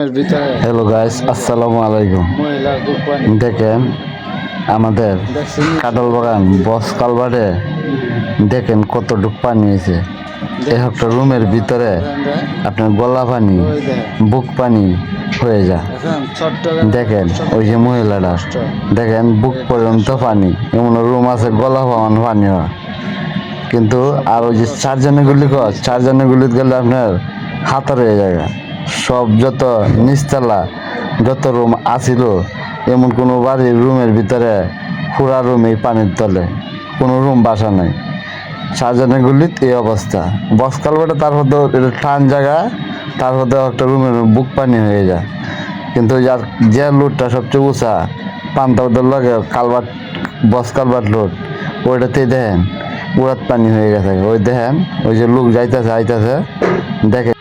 Hello guys, আসসালামু আলাইকুম। দেখেন আমাদের কাঁঠাল বাগান বস কালভার্টে দেখেন কতটুক পানি হয়েছে। একটা রুমের ভিতরে আপনার গলা পানি, বুক পানি হয়ে যায়। দেখেন ওই যে মহিলাটা, দেখেন বুক পর্যন্ত পানি, এমন রুম আছে গলা পাওয়ান পানি হয়। কিন্তু আর ওই যে চারজনের গুলিতে গেলে আপনার হাতার হয়ে যায়। সব যত নিচতলা যত রুম আছিল, এমন কোনো বাড়ির রুমের ভিতরে পুরা রুম এই পানির তলে, কোনো রুম বাসা নাই। চারজনের গুলিত এই অবস্থা। বসকাল বটে, তারপর তো এটা টান জায়গা, তারপর তো একটা রুমের বুক পানি হয়ে যায়। কিন্তু যার যে লোডটা সবচেয়ে উঁচা পান্তাদের লাগে কালভার্ট, বস কালভার্ট লোড, ওইটাতেই দেখেন উড়াত পানি হয়ে গেছে। ওই দেখেন ওই যে লোক যাইতেছে আইতেছে, দেখেন।